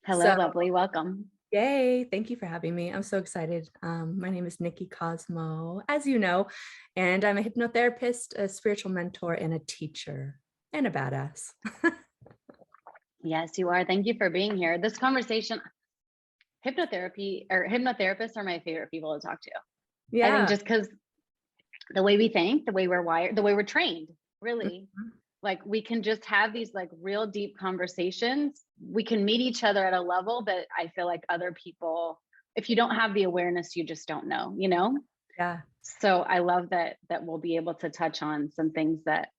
Hello, So, lovely. Welcome. yay, thank you for having me. I'm so excited. My name is Niki Cozmo, as you know, and I'm a hypnotherapist, a spiritual mentor, and a teacher, and a badass. Yes, you are. Thank you for being here. This conversation, hypnotherapy or hypnotherapists are my favorite people to talk to. I think Yeah. just because the way we think, the way we're wired, the way we're trained, really, Mhm. like we can just have these like real deep conversations. We can meet each other at a level that I feel like other people, if you don't have the awareness, you just don't know? Yeah. So I love that we'll be able to touch on some things that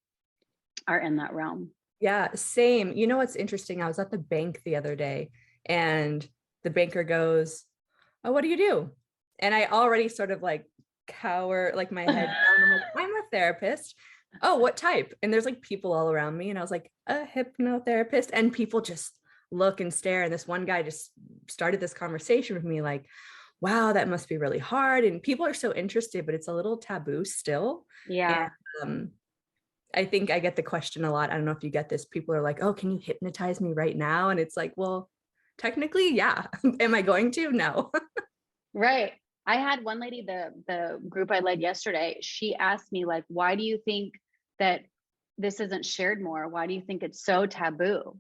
are in that realm. Yeah. Same. You know what's interesting? I was at the bank the other day and the banker goes, "Oh, what do you do?" And I already sort of like cower, like my head down. I'm like, "I'm a therapist." "Oh, what type?" And there's like people all around me. And I was like, "A hypnotherapist." And people just look and stare. And this one guy just started this conversation with me, like, "Wow, that must be really hard." And people are so interested, but it's a little taboo still. And Yeah. um, I think I get the question a lot. I don't know if you get this. People are like, "Oh, can you hypnotize me right now?" And it's like, well, technically, yeah. Am I going to? No. Right. I had one lady, the group I led yesterday, she asked me like, why do you think that this isn't shared more? Why do you think it's so taboo?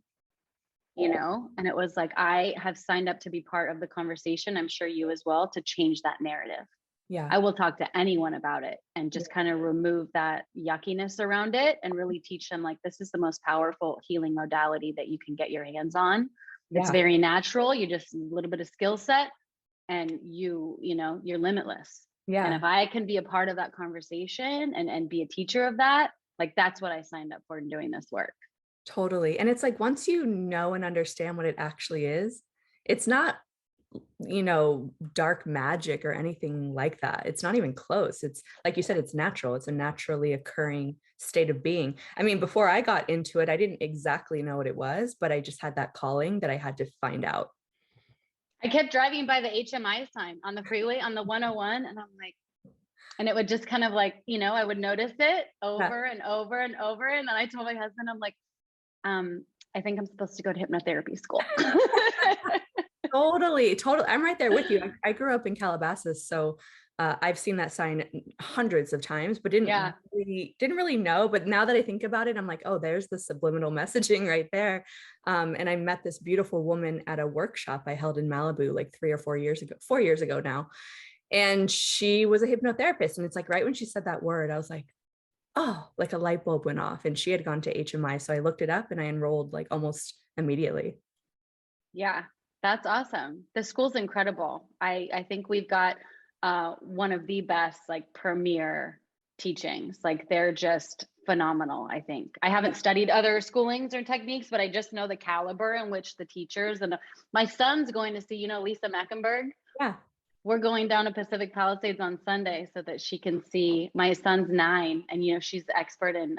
And it was like, I have signed up to be part of the conversation. I'm sure you as well, to change that narrative. Yeah. I will talk to anyone about it and just kind of remove that yuckiness around it and really teach them like this is the most powerful healing modality that you can get your hands on. It's Yeah. very natural. You just a little bit of skill set and you're limitless. And Yeah. if I can be a part of that conversation and be a teacher of that, like that's what I signed up for in doing this work. Totally. And it's like once you know and understand what it actually is, it's not, dark magic or anything like that. It's not even close. It's like you said, it's natural. It's a naturally occurring state of being. I mean, before I got into it, I didn't exactly know what it was, but I just had that calling that I had to find out. I kept driving by the HMI sign on the freeway on the 101 and I'm like, and it would just kind of like, I would notice it Yeah. over and over and over. And then I told my husband, I'm like, I think I'm supposed to go to hypnotherapy school. Totally, totally. I'm right there with you. I grew up in Calabasas, so I've seen that sign hundreds of times, but Yeah. didn't really know. But now that I think about it, I'm like, oh, there's the subliminal messaging right there. And I met this beautiful woman at a workshop I held in Malibu like 3 or 4 years ago, 4 years ago now, and she was a hypnotherapist. And it's like right when she said that word, I was like, oh, like a light bulb went off. And she had gone to HMI, so I looked it up and I enrolled like almost immediately. Yeah, that's awesome. The school's incredible. I think we've got one of the best like premier teachings. Like they're just phenomenal, I think. I haven't studied other schoolings or techniques, but I just know the caliber in which the teachers and my son's going to see, Lisa Meckenberg. Yeah. We're going down to Pacific Palisades on Sunday so that she can see my son's 9 and she's the expert in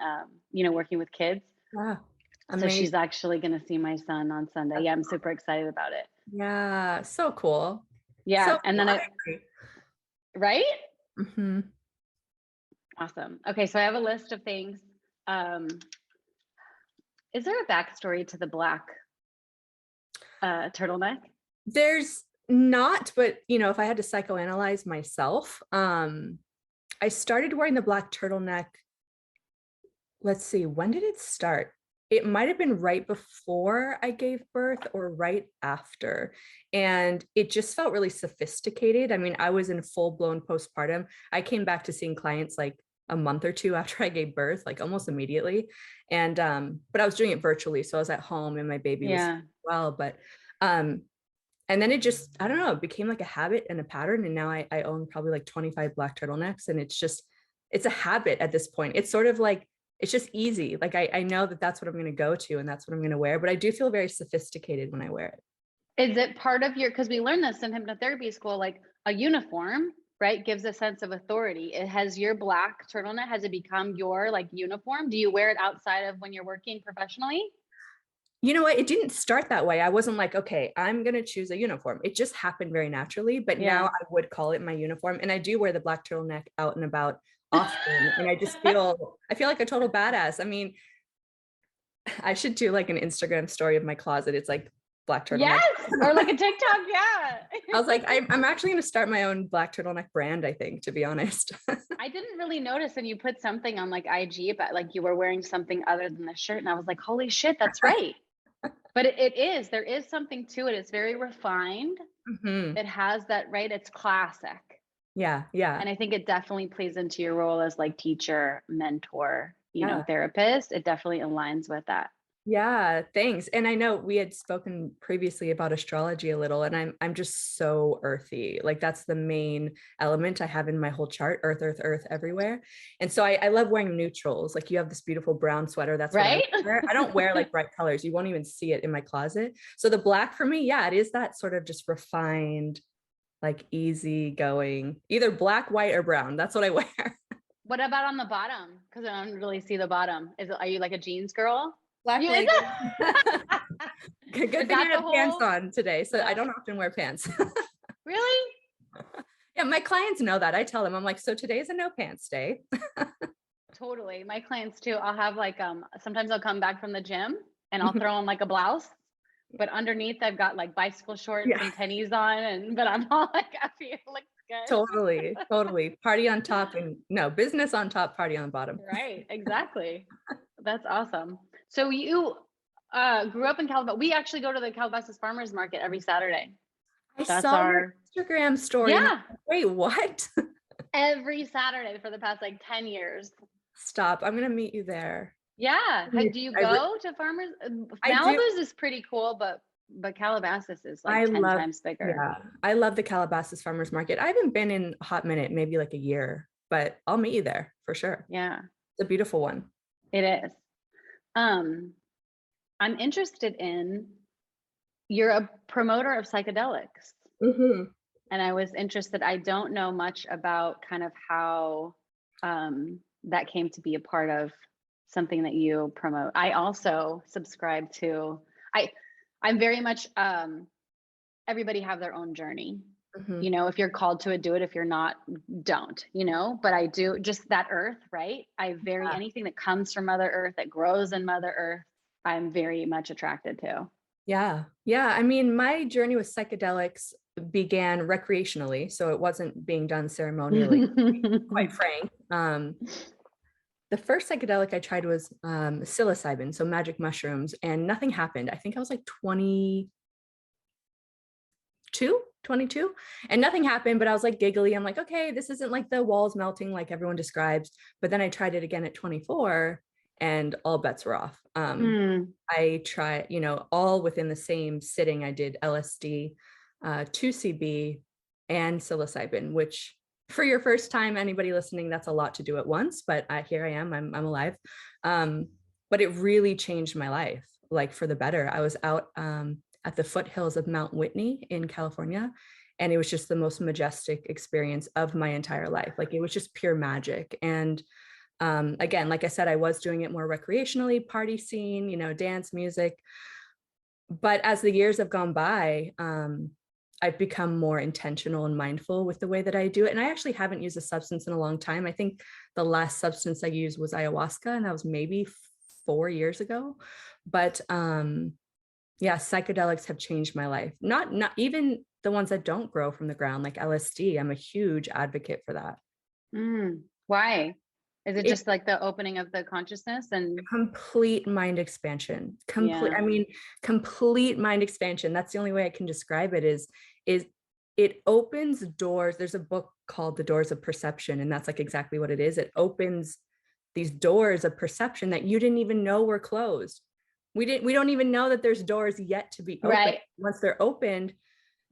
working with kids. Wow. So Amazing. she's actually going to see my son on Sunday. Yeah, I'm super excited about it. Yeah, so cool. Yeah. So And cool. then right? Mm-hmm. Awesome. Okay. So I have a list of things. Um, is there a backstory to the black turtleneck? There's not, but if I had to psychoanalyze myself, I started wearing the black turtleneck. Let's see, when did it start? It might have been right before I gave birth or right after. And it just felt really sophisticated. I mean, I was in full blown postpartum. I came back to seeing clients like a month or two after I gave birth, like almost immediately. And but I was doing it virtually. So I was at home and my baby was Yeah. well, but and then it just, I don't know, it became like a habit and a pattern. And now I own probably like 25 black turtlenecks. And it's a habit at this point. It's sort of like, it's just easy. Like I know that that's what I'm going to go to and that's what I'm going to wear, but I do feel very sophisticated when I wear it. Is it part of because we learned this in hypnotherapy school, like a uniform, right, gives a sense of authority. It has your black turtleneck, has it become your like uniform? Do you wear it outside of when you're working professionally? You know what? It didn't start that way. I wasn't like, okay, I'm going to choose a uniform. It just happened very naturally. But now Yeah. I would call it my uniform. And I do wear the black turtleneck out and about often. And I feel like a total badass. I mean, I should do like an Instagram story of my closet. It's like black turtleneck. Yes, or like a TikTok, yeah. I was like, I'm actually going to start my own black turtleneck brand, I think, to be honest. I didn't really notice, and you put something on like IG about like you were wearing something other than the shirt, and I was like, holy shit, that's right. But there is something to it. It's very refined. Mm-hmm. It has that, right? It's classic. Yeah. Yeah. And I think it definitely plays into your role as like teacher, mentor, Yeah. therapist. It definitely aligns with that. Yeah, thanks. And I know we had spoken previously about astrology a little, and I'm just so earthy. Like that's the main element I have in my whole chart, earth, earth, earth everywhere. And so I love wearing neutrals. Like you have this beautiful brown sweater. That's what right. I wear. I don't wear like bright colors. You won't even see it in my closet. So the black for me, yeah, it is that sort of just refined, like easy going, either black, white, or brown. That's what I wear. What about on the bottom? Because I don't really see the bottom. Are you like a jeans girl? Black You leggings. Is Good thing I that the have pants whole- on today, so Yeah. I don't often wear pants. Really? Yeah, my clients know that. I tell them, I'm like, so today's a no pants day. Totally. My clients too. I'll have like sometimes I'll come back from the gym and I'll throw on like a blouse, but underneath I've got like bicycle shorts Yeah. and tennies on, but I'm all like happy. It looks good. Totally. Party on top and no, business on top, party on the bottom. Right. Exactly. That's awesome. So you grew up in Calabasas. We actually go to the Calabasas Farmers Market every Saturday. I That's saw our your Instagram story. Yeah. Like, wait, what? Every Saturday for the past like 10 years. Stop. I'm gonna meet you there. Yeah. Do you go to farmers? I do. Malibu's is pretty cool, but Calabasas is like 10 times bigger. Yeah, I love the Calabasas Farmers Market. I haven't been in a hot minute, maybe like a year, but I'll meet you there for sure. Yeah. It's a beautiful one. It is. I'm interested in, you're a promoter of psychedelics. Mm-hmm. And I was interested, I don't know much about kind of how that came to be a part of something that you promote. I also subscribe to, I'm very much, everybody have their own journey. Mm-hmm. If you're called to it, do it. If you're not, don't, but I do just that earth, right? Anything that comes from Mother Earth, that grows in Mother Earth, I'm very much attracted to. Yeah. I mean, my journey with psychedelics began recreationally, so it wasn't being done ceremonially, quite frank. The first psychedelic I tried was psilocybin, so magic mushrooms, and nothing happened. I think I was like 22, and nothing happened, but I was like giggly. I'm like, okay, this isn't like the walls melting like everyone describes. But then I tried it again at 24 and all bets were off. I tried, all within the same sitting. I did LSD, 2CB, and psilocybin, which for your first time, anybody listening, that's a lot to do at once, but here I am, I'm alive. But it really changed my life, like for the better. I was out at the foothills of Mount Whitney in California, and it was just the most majestic experience of my entire life. Like it was just pure magic. And again, like I said, I was doing it more recreationally, party scene, dance, music. But as the years have gone by, I've become more intentional and mindful with the way that I do it. And I actually haven't used a substance in a long time. I think the last substance I used was ayahuasca, and that was maybe 4 years ago. But yeah, psychedelics have changed my life. Not even the ones that don't grow from the ground, like LSD. I'm a huge advocate for that. Why? Is it just like the opening of the consciousness and complete mind expansion? I mean, complete mind expansion. That's the only way I can describe it is it opens doors. There's a book called The Doors of Perception, and that's like exactly what it is. It opens these doors of perception that you didn't even know were closed. We don't even know that there's doors yet to be opened. Right. Once they're opened,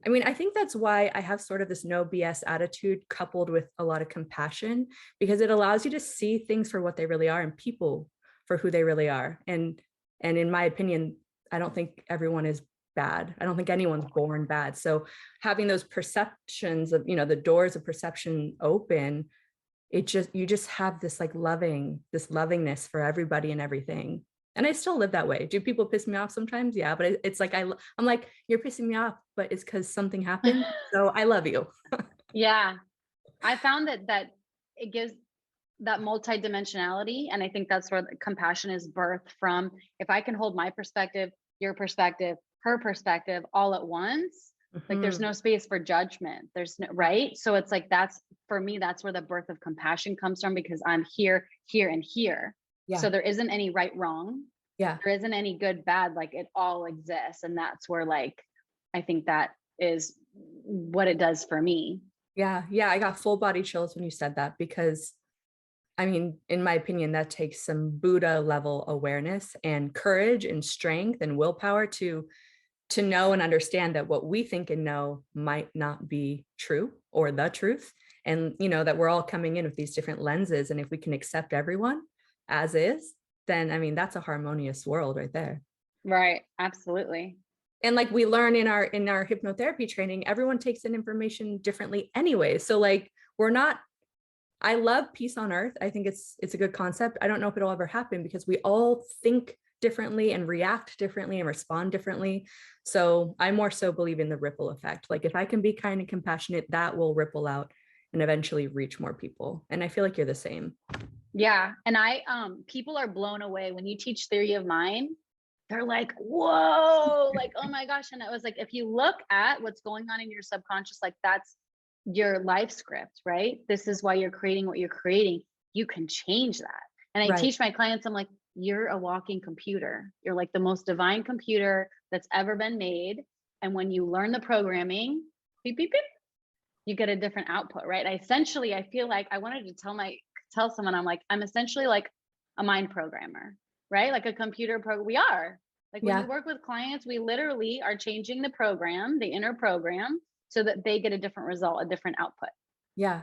I mean, I think that's why I have sort of this no BS attitude coupled with a lot of compassion, because it allows you to see things for what they really are and people for who they really are. And in my opinion, I don't think everyone is bad. I don't think anyone's born bad. So having those perceptions of, the doors of perception open, you just have this like lovingness for everybody and everything. And I still live that way. Do people piss me off sometimes? Yeah, but it's like I'm like, you're pissing me off, but it's because something happened. So I love you. Yeah, I found that it gives that multidimensionality, and I think that's where compassion is birthed from. If I can hold my perspective, your perspective, her perspective all at once. Like there's Mhm. no space for judgment. There's no, right. So it's like, that's for me, that's where the birth of compassion comes from, because I'm here, here, and here. Yeah. So there isn't any right, wrong. Yeah. There isn't any good, bad, like it all exists. And that's where, like, I think that is what it does for me. Yeah. Yeah. I got full body chills when you said that, because I mean, in my opinion, that takes some Buddha level awareness and courage and strength and willpower to know and understand that what we think and know might not be true or the truth. And, that we're all coming in with these different lenses. And if we can accept everyone as is, then, I mean, that's a harmonious world right there. Right. Absolutely. And like we learn in our hypnotherapy training, everyone takes in information differently anyway. So like, I love peace on earth. I think it's a good concept. I don't know if it'll ever happen, because we all think differently and react differently and respond differently. So I more so believe in the ripple effect. Like if I can be kind and compassionate, that will ripple out and eventually reach more people. And I feel like you're the same. Yeah. And people are blown away when you teach theory of mind. They're like, whoa, like, oh my gosh. And it was like, if you look at what's going on in your subconscious, like that's your life script, right? This is why you're creating what you're creating. You can change that. And I teach my clients, I'm like, you're a walking computer. You're like the most divine computer that's ever been made. And when you learn the programming, beep, beep, beep, you get a different output, right? I feel like I wanted to tell someone, I'm like, I'm essentially like a mind programmer, right? Like a computer we are. Like when we work with clients, we literally are changing the program, the inner program, so that they get a different result, a different output. Yeah,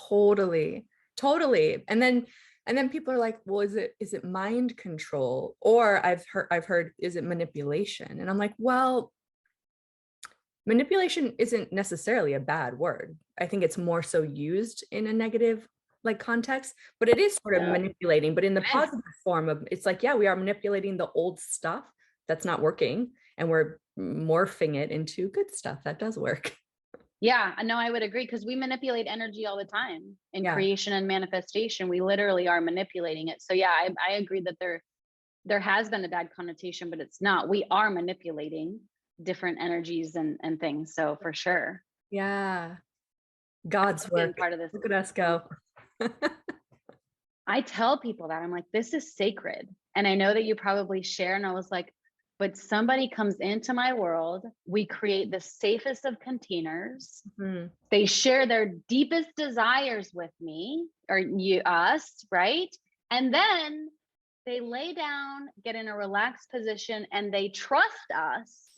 totally. Totally. And then people are like, well, is it mind control? Or I've heard, is it manipulation? And I'm like, well, manipulation isn't necessarily a bad word. I think it's more so used in a negative like context, but it is sort of manipulating, but in the positive form of, it's like, yeah, we are manipulating the old stuff that's not working, and we're morphing it into good stuff that does work. Yeah, no, I would agree, because we manipulate energy all the time in creation and manifestation. We literally are manipulating it. So yeah, I agree that there has been a bad connotation, but it's not. We are manipulating different energies and things. So for sure. Yeah. God's work. Part of this. Look at us go. I tell people that I'm like, this is sacred. And I know that you probably share. And I was like, but somebody comes into my world, we create the safest of containers. Mm-hmm. They share their deepest desires with me, or us, right? And then they lay down, get in a relaxed position, and they trust us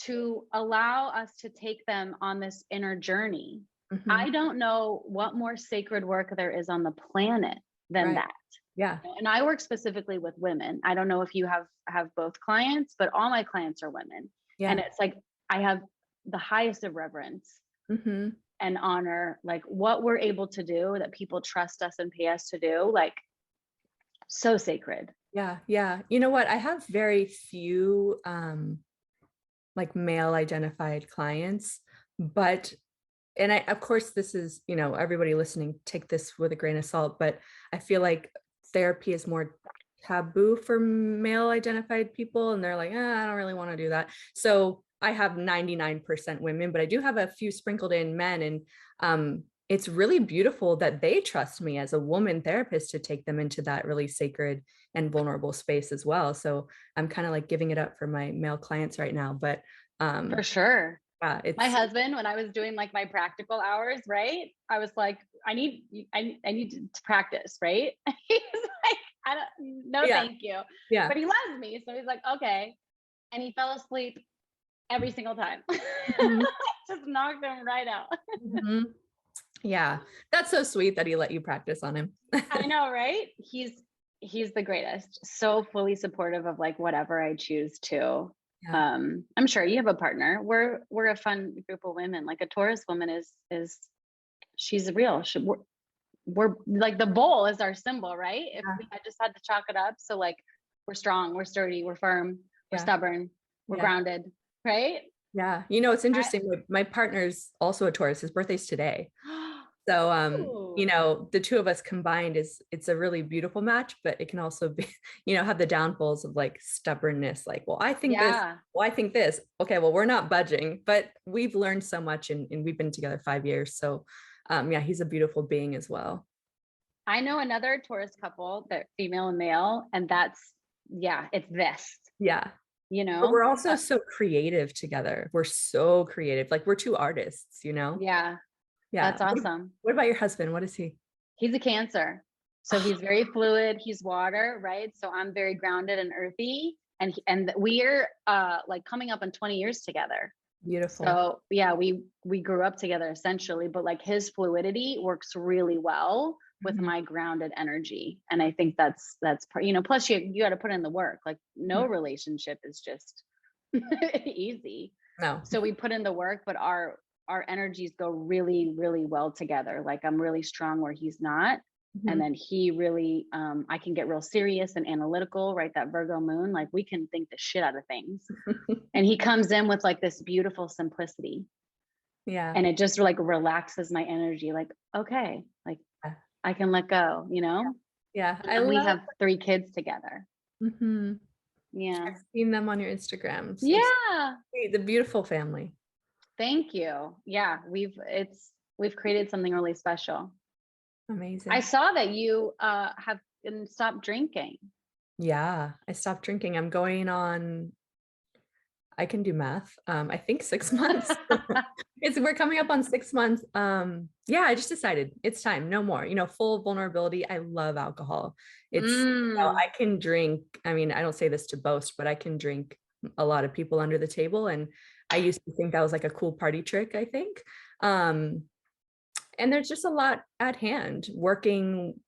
to allow us to take them on this inner journey. Mm-hmm. I don't know what more sacred work there is on the planet than that. Yeah. And I work specifically with women. I don't know if you have both clients, but all my clients are women. Yeah. And it's like, I have the highest of reverence and honor, like what we're able to do, that people trust us and pay us to do, like so sacred. Yeah. Yeah. You know what? I have very few like male identified clients, but and of course, this is, everybody listening, take this with a grain of salt, but I feel like therapy is more taboo for male identified people. And they're like, I don't really want to do that. So I have 99% women, but I do have a few sprinkled in men. And it's really beautiful that they trust me as a woman therapist to take them into that really sacred and vulnerable space as well. So I'm kind of like giving it up for my male clients right now, but for sure. It's my husband, when I was doing like my practical hours, right? I was like, I need to practice, right? He's like, thank you. Yeah. But he loves me. So he's like, okay. And he fell asleep every single time. Just knocked him right out. Yeah. That's so sweet that he let you practice on him. I know, right? He's the greatest. So fully supportive of like whatever I choose to. Yeah. I'm sure you have a partner. We're a fun group of women. Like a Taurus woman is she's real. We're like, the bowl is our symbol, right? I just had to chalk it up. So like, we're strong, we're sturdy, we're firm, we're stubborn, we're grounded, right? Yeah. It's interesting. My partner's also a Taurus. His birthday's today. So, Ooh. the two of us combined it's a really beautiful match, but it can also be, have the downfalls of like stubbornness, like, well, I think this, Yeah. well, I think this. Okay, well, we're not budging, but we've learned so much and we've been together 5 years. So, yeah, he's a beautiful being as well. I know another Taurus couple, that female and male, and that's, yeah, it's this, Yeah. you But know? we're also so creative together. We're so creative. Like we're two artists, Yeah, Yeah. that's awesome. What about your husband? What is he? He's a Cancer. So he's very fluid, he's water, right? So I'm very grounded and earthy. And we're like coming up on 20 years together. Beautiful. So yeah, we grew up together essentially, but like his fluidity works really well with Mhm. my grounded energy. And I think that's plus you got to put in the work. Like no relationship is just easy. No. So we put in the work, but our energies go really, really well together. Like I'm really strong where he's not. And Mhm. then he really, I can get real serious and analytical, right? That Virgo moon, like we can think the shit out of things. And he comes in with like this beautiful simplicity. Yeah. And it just like relaxes my energy. Like, okay, like I can let go, you know? Yeah. And I then we love. have 3 kids together. Mhm. Yeah. I've seen them on your Instagram. So Yeah. sweet. The beautiful family. Thank you. Yeah. We've created something really special. I Amazing. saw that you have stopped drinking. Yeah. I stopped drinking. I'm going on, I can do math. I think 6 months. We're coming up on 6 months. Yeah, I just decided it's time, no more, full vulnerability. I love alcohol. Mm. I can drink. I mean, I don't say this to boast, but I can drink a lot of people under the table. And I used to think that was like a cool party trick, I think. And there's just a lot at hand working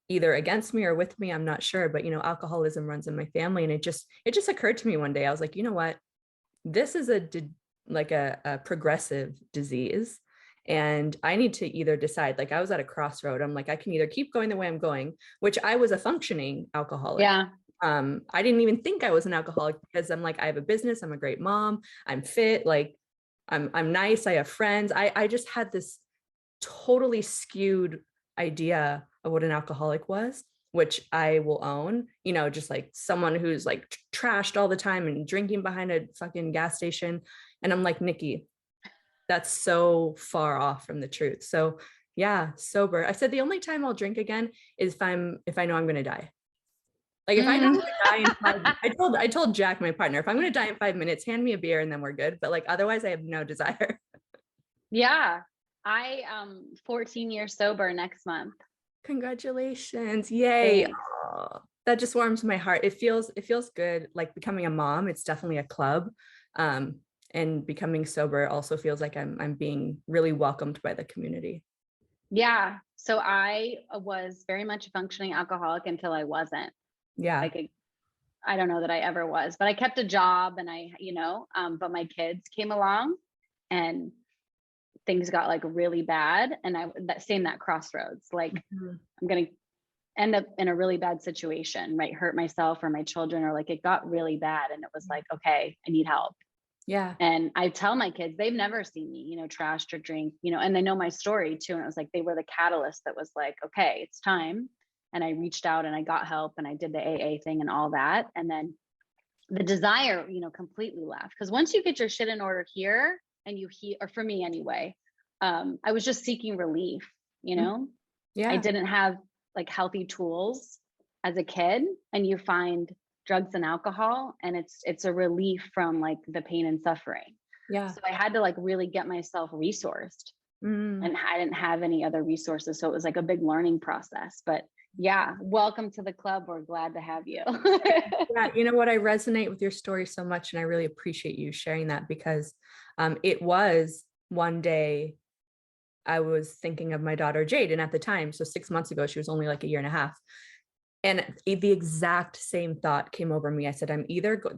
either against me or with me. I'm not sure, but alcoholism runs in my family. And it just occurred to me one day. I was like, you know what? This is a progressive disease. And I need to either decide, like I was at a crossroad. I'm like, I can either keep going the way I'm going, which I was a functioning alcoholic. Yeah. I didn't even think I was an alcoholic because I'm like, I have a business, I'm a great mom, I'm fit, like I'm nice, I have friends. I just had this totally skewed idea of what an alcoholic was, which I will own, just like someone who's like trashed all the time and drinking behind a fucking gas station. And I'm like, Niki, that's so far off from the truth. So yeah, sober. I said the only time I'll drink again is if I know I'm gonna die. Like if I know I'm Mm. gonna die in I told Jack, my partner, if I'm gonna die in 5 minutes, hand me a beer and then we're good. But like otherwise I have no desire. Yeah. I 14 years sober next month. Congratulations. Yay. Thanks. Aw, that just warms my heart. It feels good. Like becoming a mom, it's definitely a club. And becoming sober also feels like I'm being really welcomed by the community. Yeah. So I was very much a functioning alcoholic until I wasn't. Yeah. Like I don't know that I ever was, but I kept a job and but my kids came along and things got like really bad. And that crossroads, like Mhm. I'm going to end up in a really bad situation, right? Hurt myself or my children, or like it got really bad. And it was like, okay, I need help. Yeah. And I tell my kids, they've never seen me, trashed or drink, and they know my story too. And it was like, they were the catalyst that was like, okay, it's time. And I reached out and I got help and I did the AA thing and all that. And then the desire, completely left. Because once you get your shit in order here and you heal, or for me anyway, I was just seeking relief, Mhm. I Yeah. didn't have like healthy tools as a kid, and you find drugs and alcohol and it's a relief from like the pain and suffering. Yeah. So I had to like really get myself resourced, Mm. and I didn't have any other resources, so it was like a big learning process. But yeah, welcome to the club. We're glad to have you. Yeah, you know what? I resonate with your story so much, and I really appreciate you sharing that because it was one day I was thinking of my daughter Jade, and at the time, so 6 months ago, she was only like a year and a half. And the exact same thought came over me. I said,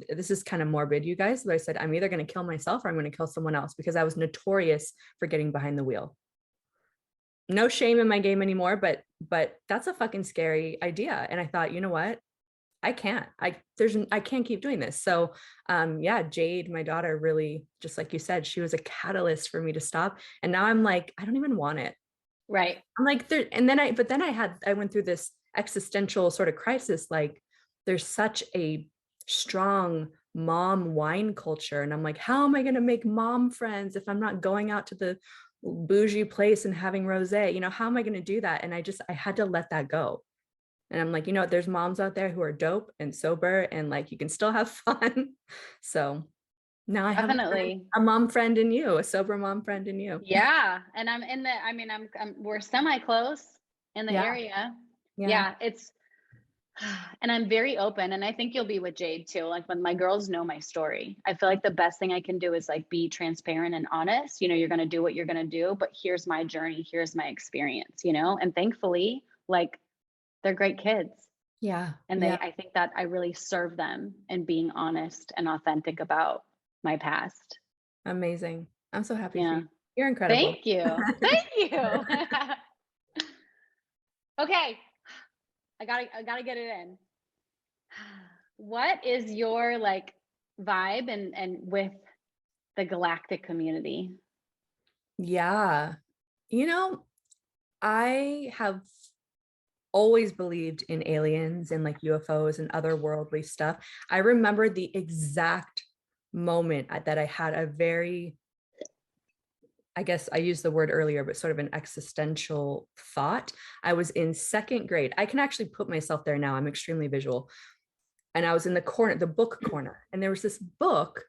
this is kind of morbid, you guys, but I said, I'm either going to kill myself or I'm going to kill someone else because I was notorious for getting behind the wheel. No shame in my game anymore, but that's a fucking scary idea. And I thought, you know what? I can't keep doing this. So yeah, Jade, my daughter, really, just like you said, she was a catalyst for me to stop. And now I'm like, I don't even want it. Right. I'm like, there, and then I went through this existential sort of crisis. Like, there's such a strong mom wine culture. And I'm like, how am I going to make mom friends if I'm not going out to the bougie place and having rosé? You know, how am I going to do that? And I had to let that go. And I'm like, you know what, there's moms out there who are dope and sober and like you can still have fun. So now I have Definitely. a mom friend in you, a sober mom friend in you. Yeah. And I'm in the, I mean, we're semi close in the Yeah. area. Yeah. Yeah. It's, and I'm very open. And I think you'll be with Jade too. Like when my girls know my story, I feel like the best thing I can do is like be transparent and honest. You know, you're going to do what you're going to do, but here's my journey. Here's my experience, you know? And thankfully, like they're great kids. Yeah. And Yeah. I think that I really serve them in being honest and authentic about my past. Amazing. I'm so happy for Yeah. you. You're incredible. Thank you. Thank you. Okay. I gotta get it in. What is your like vibe and with the galactic community? Yeah. You know, I have always believed in aliens and like UFOs and otherworldly stuff. I remember the exact moment that I had a very, I guess I used the word earlier, but sort of an existential thought. I was in second grade. I can actually put myself there now. I'm extremely visual. And I was in the corner, the book corner, and there was this book.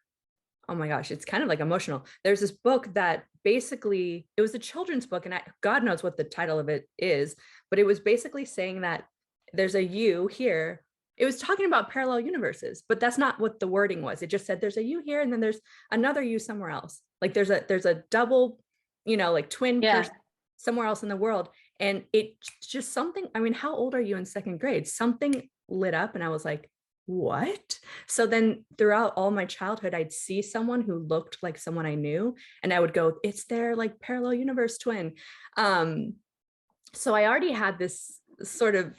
Oh my gosh, it's kind of like emotional. There's this book that basically, it was a children's book, and God knows what the title of it is, but it was basically saying that there's a you here. It was talking about parallel universes, but that's not what the wording was. It just said there's a you here, and then there's another you somewhere else. Like there's a double, you know, like twin Yeah. person somewhere else in the world. And it's just something. I mean, how old are you in second grade? Something lit up, and I was like, what? So then throughout all my childhood, I'd see someone who looked like someone I knew, and I would go, it's their like parallel universe twin. So I already had this sort of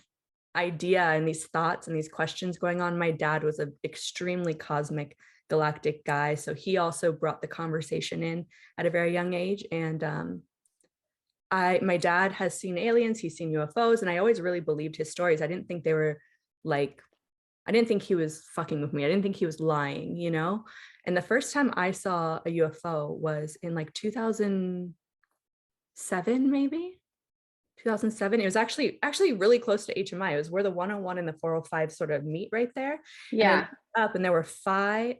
idea and these thoughts and these questions going on. My dad was an extremely cosmic galactic guy, so he also brought the conversation in at a very young age. And my dad has seen aliens, he's seen UFOs, and I always really believed his stories. I didn't think they were like, I didn't think he was fucking with me. I didn't think he was lying, you know? And the first time I saw a UFO was in like 2007, maybe 2007. It was actually really close to HMI. It was where the 101 and the 405 sort of meet right there. Yeah. And I looked up and there were four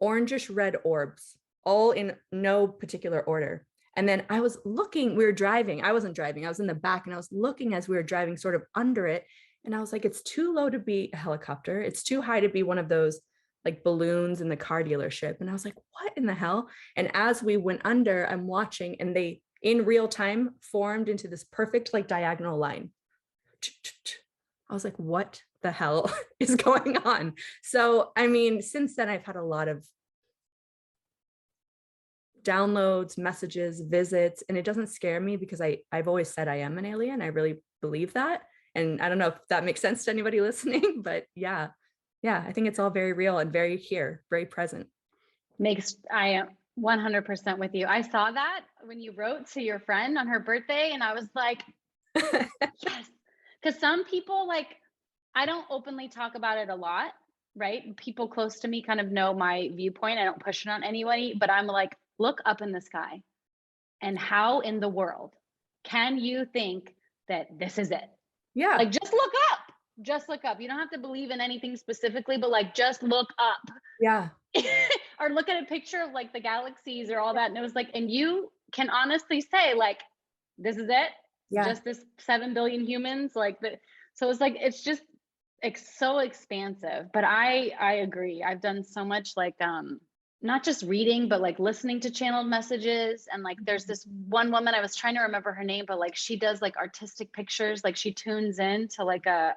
orangish red orbs, all in no particular order. And then I was looking, we were driving. I wasn't driving, I was in the back, and I was looking as we were driving sort of under it. And I was like, it's too low to be a helicopter. It's too high to be one of those like balloons in the car dealership. And I was like, what in the hell? And as we went under, I'm watching, and they in real time formed into this perfect like diagonal line. I was like, what the hell is going on? So, I mean, since then, I've had a lot of downloads, messages, visits, and it doesn't scare me because I've always said I am an alien. I really believe that. And I don't know if that makes sense to anybody listening, but yeah, I think it's all very real and very here, very present. I am 100% with you. I saw that when you wrote to your friend on her birthday, and I was like, yes. Because some people, like, I don't openly talk about it a lot, right? People close to me kind of know my viewpoint. I don't push it on anybody, but I'm like, look up in the sky. And how in the world can you think that this is it? Yeah. Like, just look up. Just look up. You don't have to believe in anything specifically, but like, just look up. Yeah. Or look at a picture of like the galaxies or all that. And it was like, and you can honestly say, like, this is it. Yeah. Just this 7 billion humans. Like the, so it's like, it's just so expansive. But I agree. I've done so much like not just reading, but like listening to channeled messages. And like there's this one woman, I was trying to remember her name, but like she does like artistic pictures, like she tunes in to like a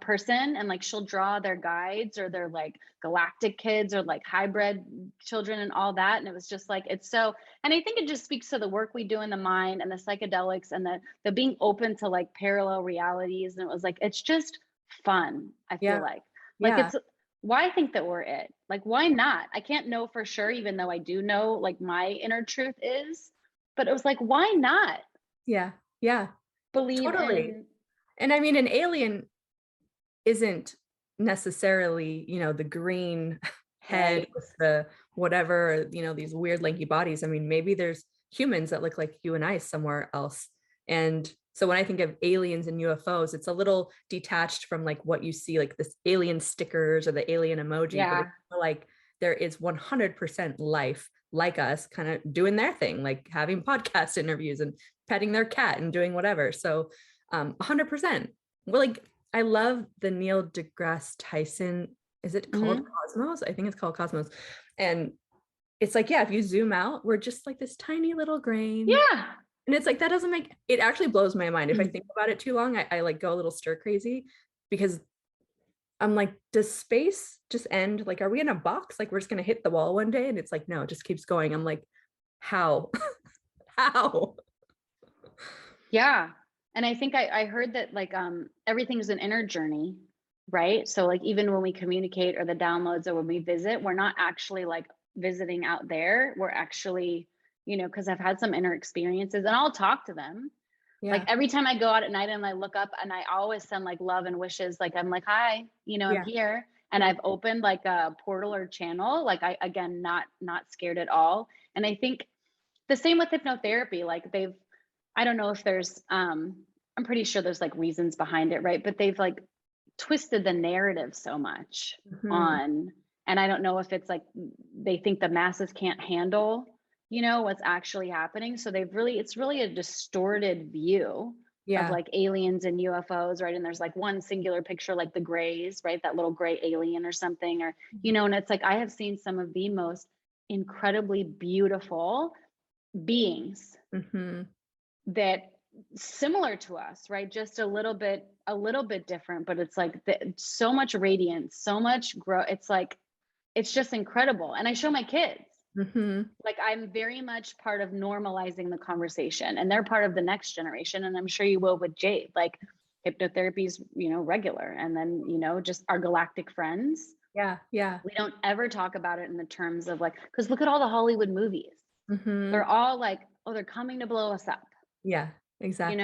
person, and like she'll draw their guides or their like galactic kids or like hybrid children and all that. And it was just like, it's so, and I think it just speaks to the work we do in the mind and the psychedelics and the being open to like parallel realities. And it was like, it's just fun. I feel like it's, why think that we're it? Like, why not? I can't know for sure, even though I do know like my inner truth is, But it was like, why not Yeah. Yeah. believe Totally. in? And I mean, an alien isn't necessarily, the green head Right. with the whatever, these weird lanky bodies. I mean, maybe there's humans that look like you and I somewhere else. And so when I think of aliens and UFOs, it's a little detached from like what you see, like this alien stickers or the alien emoji, but Yeah. it's like there is 100% life like us kind of doing their thing, like having podcast interviews and petting their cat and doing whatever. So 100%. Well, like I love the Neil deGrasse Tyson. Is it called Hmm. Cosmos? I think it's called Cosmos. And it's like, yeah, if you zoom out, we're just like this tiny little grain. Yeah. And it's like, that doesn't make, it actually blows my mind. If I think about it too long, I like go a little stir crazy because I'm like, does space just end? Like, are we in a box? Like, we're just going to hit the wall one day? And it's like, no, it just keeps going. I'm like, how? How? Yeah. And I think I heard that like everything's an inner journey, right? So like even when we communicate or the downloads or when we visit, we're not actually like visiting out there. We're actually, because I've had some inner experiences and I'll talk to them. Like Yeah. every time I go out at night and I look up and I always send like love and wishes. Like I'm like, hi, I'm Yeah. here. And Yeah. I've opened like a portal or channel. Like I again not scared at all. And I think the same with hypnotherapy. Like I don't know if there's I'm pretty sure there's like reasons behind it, right? But they've like twisted the narrative so much Mhm. on, and I don't know if it's like they think the masses can't handle, what's actually happening. So it's really a distorted view of Yeah. like aliens and UFOs, right? And there's like one singular picture, like the grays, right? That little gray alien or something, or, and it's like I have seen some of the most incredibly beautiful beings Mhm. that similar to us, right? Just a little bit different, but it's like so much radiance, so much growth. It's like it's just incredible. And I show my kids. Mhm. Like I'm very much part of normalizing the conversation, and they're part of the next generation. And I'm sure you will with Jade. Like hypnotherapy is, regular, and then just our galactic friends. Yeah. Yeah. We don't ever talk about it in the terms of like, because look at all the Hollywood movies. They're Mhm. all like, oh, they're coming to blow us up. Yeah, exactly.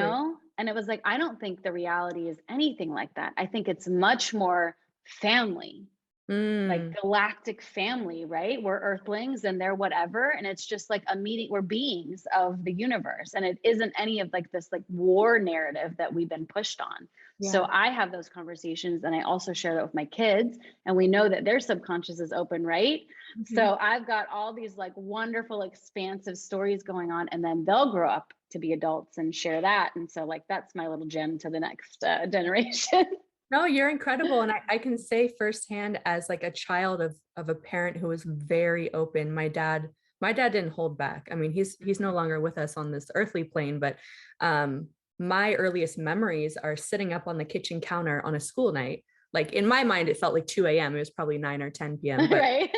And it was like, I don't think the reality is anything like that. I think it's much more family, like Mm. galactic family, right? We're earthlings and they're whatever, and it's just like a meeting. We're beings of the universe, and it isn't any of like this like war narrative that we've been pushed on. So Yeah. I have those conversations, and I also share that with my kids, and we know that their subconscious is open, right? Mhm. So I've got all these like wonderful expansive stories going on, and then they'll grow up to be adults and share that. And so like that's my little gem to the next generation. No, you're incredible. And I can say firsthand as like a child of a parent who was very open. My dad didn't hold back. I mean, he's no longer with us on this earthly plane, but um my earliest memories are sitting up on the kitchen counter on a school night. Like in my mind, it felt like 2 a.m. It was probably 9 or 10 p.m. But Right.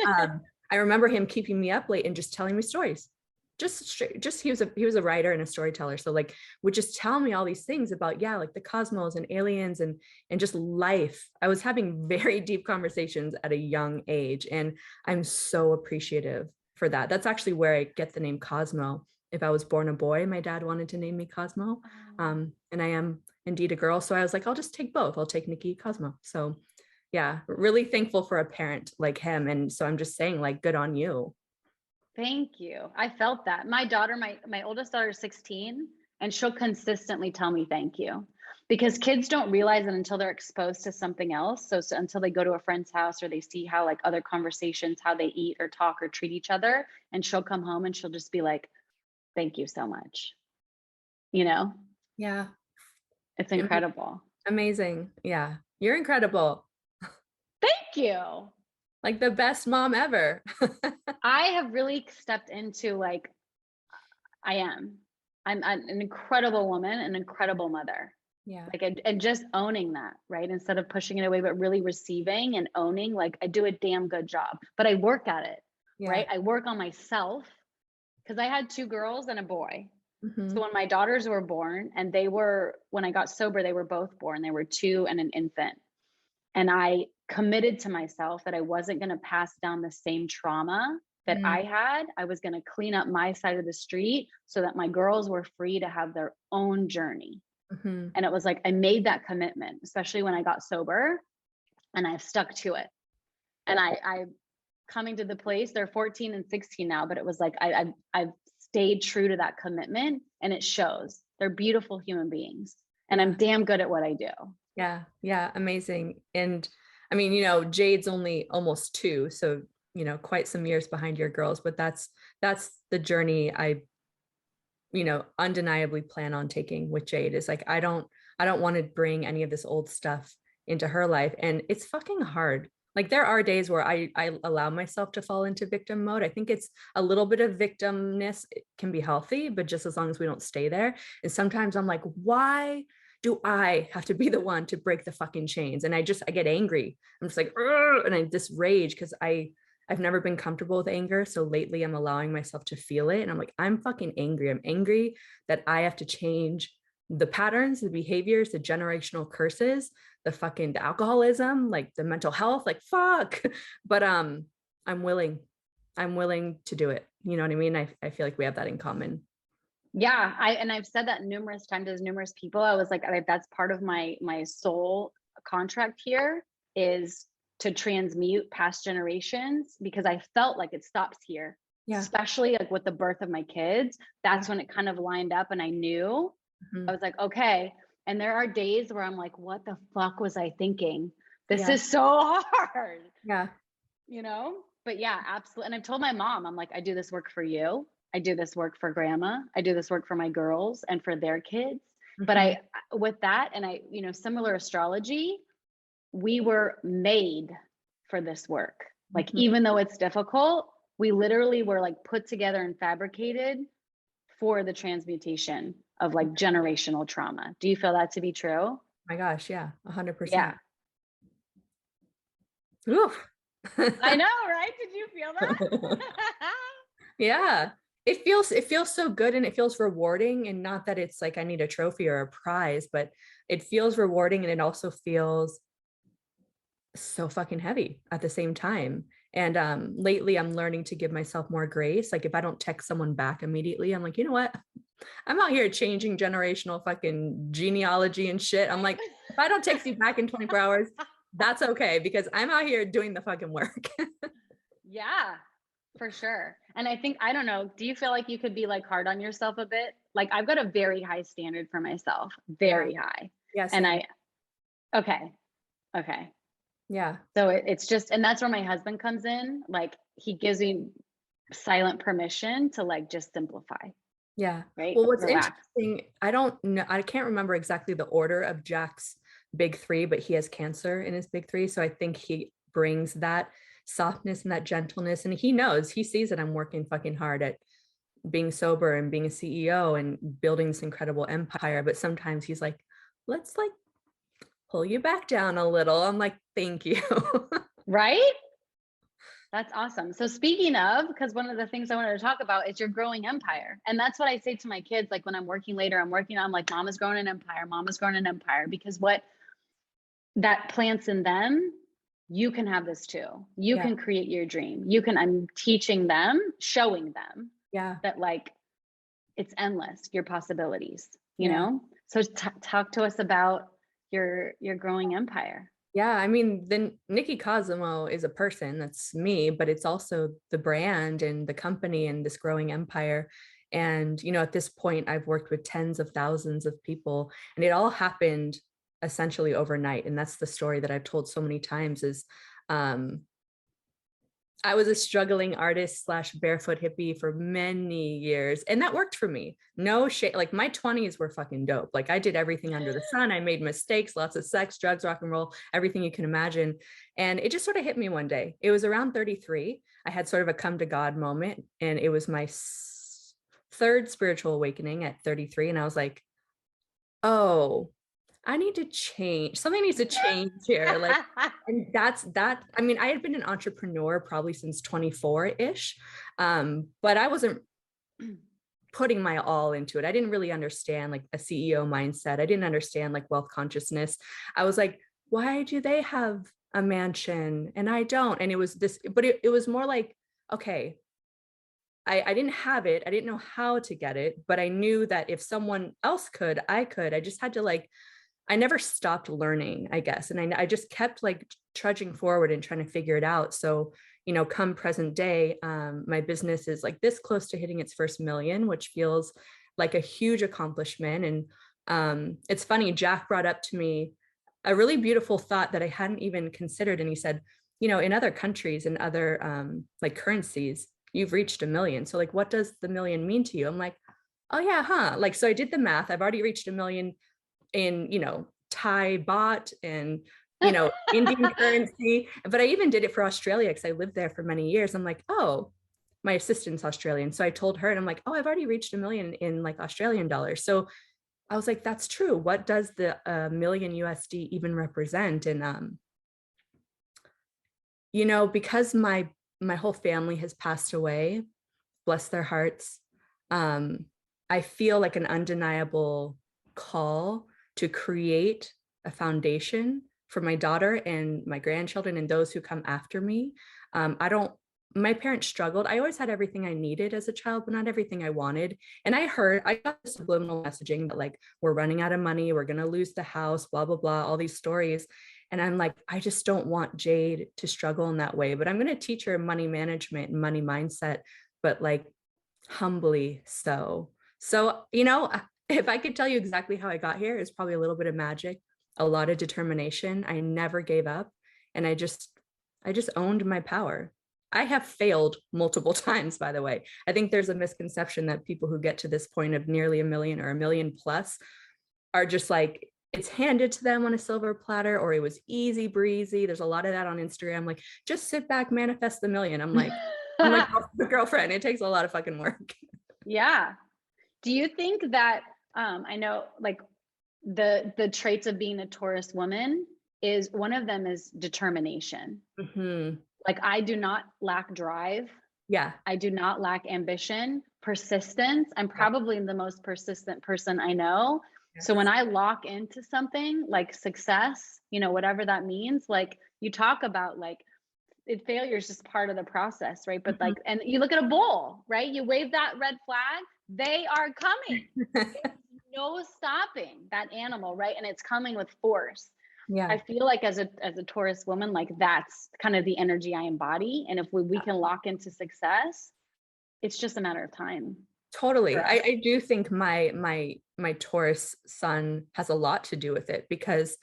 I remember him keeping me up late and just telling me stories. Just straight, just he was a writer and a storyteller. So like would just tell me all these things about, yeah, like the cosmos and aliens and just life. I was having very deep conversations at a young age, and I'm so appreciative for that. That's actually where I get the name Cosmo. If I was born a boy, my dad wanted to name me Cosmo, and I am indeed a girl, so I was like, I'll just take both. I'll take Niki Cozmo. So yeah, really thankful for a parent like him. And so I'm just saying, like, good on you. Thank you. I felt that. My daughter, my oldest daughter is 16, and she'll consistently tell me thank you, because kids don't realize it until they're exposed to something else. So until they go to a friend's house or they see how like other conversations, how they eat or talk or treat each other, and she'll come home and she'll just be like, thank you so much. You know, Yeah. it's Ama- incredible. Amazing. Yeah. You're incredible. Thank you. Like the best mom ever. I have really stepped into like, I am. I'm an incredible woman, an incredible mother. Yeah. Like and just owning that, right? Instead of pushing it away, but really receiving and owning, like I do a damn good job, but I work at it, Yeah. right? I work on myself, because I had two girls and a boy. Hmm. So when my daughters were born, and when I got sober, they were both born. They were two and an infant. And I committed to myself that I wasn't going to pass down the same trauma that I had. I was going to clean up my side of the street so that my girls were free to have their own journey. Mm-hmm. And it was like, I made that commitment, especially when I got sober, and I've stuck to it. And I coming to the place, they're 14 and 16 now, but it was like, I've stayed true to that commitment, and it shows. They're beautiful human beings, and I'm damn good at what I do. Yeah. Yeah. Amazing. And I mean, you know, Jade's only almost 2. So, you know, quite some years behind your girls, but that's the journey I, you know, undeniably plan on taking with Jade. Is like, I don't want to bring any of this old stuff into her life. And it's fucking hard. Like, there are days where I allow myself to fall into victim mode. I think it's a little bit of victimness. It can be healthy, but just as long as we don't stay there. And sometimes I'm like, why do I have to be the one to break the fucking chains? And I get angry. I'm just like, and I just rage because I've never been comfortable with anger. So lately I'm allowing myself to feel it. And I'm like, I'm fucking angry. I'm angry that I have to change the patterns, the behaviors, the generational curses, the alcoholism, like the mental health, like fuck. But I'm willing to do it. You know what I mean? I feel like we have that in common. Yeah. I've said that numerous times to numerous people. I was like, that's part of my soul contract here, is to transmute past generations, because I felt like it stops here. Yeah. Especially like with the birth of my kids. That's when it kind of lined up, and I knew. I was like, okay. And there are days where I'm like, what the fuck was I thinking? This is so hard. Yeah. You know? But yeah, absolutely. And I've told my mom, I'm like, I do this work for you. I do this work for grandma. I do this work for my girls and for their kids. But with that, and you know, similar astrology, we were made for this work. Like, even though it's difficult, we literally were like put together and fabricated for the transmutation of like generational trauma. Do you feel that to be true? Oh my gosh, yeah, 100%. Yeah. Oof. I know, right? Did you feel that? Yeah. It feels so good, and it feels rewarding, and not that it's like I need a trophy or a prize, but it feels rewarding, and it also feels so fucking heavy at the same time. And lately I'm learning to give myself more grace. Like, if I don't text someone back immediately, I'm like, you know what? I'm out here changing generational fucking genealogy and shit. I'm like, if I don't text you back in 24 hours, that's okay, because I'm out here doing the fucking work. Yeah, for sure. And I think, I don't know, do you feel like you could be like hard on yourself a bit? Like, I've got a very high standard for myself, very high. Yes. And okay. Yeah. So it's just, and that's where my husband comes in. Like, he gives me silent permission to like just simplify. Yeah. Right. Well, what's interesting, I don't know, I can't remember exactly the order of Jack's big 3, but he has Cancer in his big 3. So I think he brings that softness and that gentleness, and he sees that I'm working fucking hard at being sober and being a CEO and building this incredible empire. But sometimes he's like, let's like pull you back down a little. I'm like, thank you. Right? That's awesome. So speaking of, because one of the things I wanted to talk about is your growing empire. And that's what I say to my kids. Like, when I'm working later, I'm like, Mama's growing an empire. Mama's growing an empire. Because what that plants in them, you can have this too. You can create your dream. I'm teaching them, showing them that like, it's endless, your possibilities, you know? So talk to us about your growing empire. Yeah, I mean, the Niki Cozmo is a person, that's me, but it's also the brand and the company and this growing empire. And, you know, at this point, I've worked with tens of thousands of people, and it all happened essentially overnight. And that's the story that I've told so many times is, I was a struggling artist / barefoot hippie for many years, and that worked for me. No shit. Like, my 20s were fucking dope. Like, I did everything under the sun. I made mistakes, lots of sex, drugs, rock and roll, everything you can imagine. And it just sort of hit me one day. It was around 33. I had sort of a come to God moment, and it was my 3rd spiritual awakening at 33. And I was like, oh, I need to change. Something needs to change here. Like, and that's that. I mean, I had been an entrepreneur probably since 24-ish, but I wasn't putting my all into it. I didn't really understand like a CEO mindset. I didn't understand like wealth consciousness. I was like, why do they have a mansion and I don't? And it was this, but it was more like, okay, I didn't have it. I didn't know how to get it, but I knew that if someone else could, I could. I just had to like, I never stopped learning, I guess. And I just kept like trudging forward and trying to figure it out. So, you know, come present day, my business is like this close to hitting its first million, which feels like a huge accomplishment. And it's funny, Jack brought up to me a really beautiful thought that I hadn't even considered. And he said, you know, in other countries and other like currencies, you've reached a million. So like, what does the million mean to you? I'm like, oh yeah, huh? Like, so I did the math. I've already reached a million in, you know, Thai baht and, you know, Indian currency. But I even did it for Australia because I lived there for many years. I'm like, oh, my assistant's Australian. So I told her and I'm like, oh, I've already reached a million in like Australian dollars. So I was like, that's true. What does the million USD even represent? And, you know, because my whole family has passed away, bless their hearts, I feel like an undeniable call to create a foundation for my daughter and my grandchildren and those who come after me. My parents struggled. I always had everything I needed as a child, but not everything I wanted. And I got subliminal messaging that like, we're running out of money, we're going to lose the house, blah, blah, blah, all these stories. And I'm like, I just don't want Jade to struggle in that way, but I'm going to teach her money management and money mindset, but like humbly so. So, you know, if I could tell you exactly how I got here, it's probably a little bit of magic, a lot of determination. I never gave up. And I just owned my power. I have failed multiple times, by the way. I think there's a misconception that people who get to this point of nearly a million or a million plus are just like, it's handed to them on a silver platter, or it was easy breezy. There's a lot of that on Instagram. Like, just sit back, manifest the million. I'm like, girlfriend, it takes a lot of fucking work. Yeah. Do you think that, I know like the traits of being a Taurus woman is one of them is determination. Mm-hmm. Like I do not lack drive. Yeah. I do not lack ambition, persistence. I'm probably the most persistent person I know. Yes. So when I lock into something like success, you know, whatever that means, like you talk about like failure is just part of the process, right? But like, and you look at a bull, right? You wave that red flag, they are coming. No stopping that animal, right? And it's coming with force. Yeah. I feel like as a Taurus woman, like that's kind of the energy I embody. And if we can lock into success, it's just a matter of time. Totally. I do think my Taurus sun has a lot to do with it, because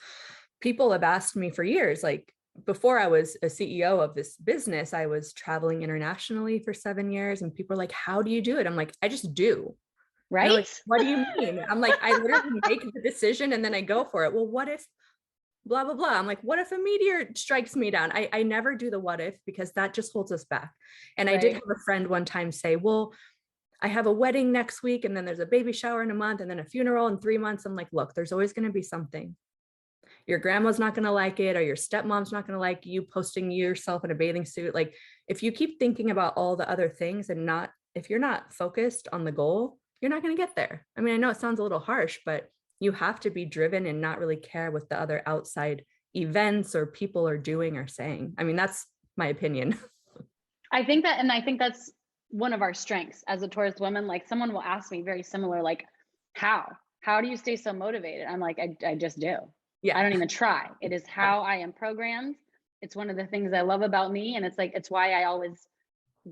people have asked me for years, like before I was a CEO of this business, I was traveling internationally for 7 years, and people are like, how do you do it? I'm like, I just do. Right. Like, what do you mean? I'm like, I literally make the decision and then I go for it. Well, what if blah, blah, blah. I'm like, what if a meteor strikes me down? I never do the what if, because that just holds us back. And I did have a friend one time say, well, I have a wedding next week, and then there's a baby shower in a month, and then a funeral in 3 months. I'm like, look, there's always going to be something. Your grandma's not going to like it, or your stepmom's not going to like you posting yourself in a bathing suit. Like, if you keep thinking about all the other things and if you're not focused on the goal, you're not going to get there. I mean, I know it sounds a little harsh, but you have to be driven and not really care what the other outside events or people are doing or saying. I mean, that's my opinion. I think that's one of our strengths as a Taurus woman. Like someone will ask me very similar, like, how do you stay so motivated? I'm like, I just do. Yeah. I don't even try. It is how I am programmed. It's one of the things I love about me. And it's like, it's why I always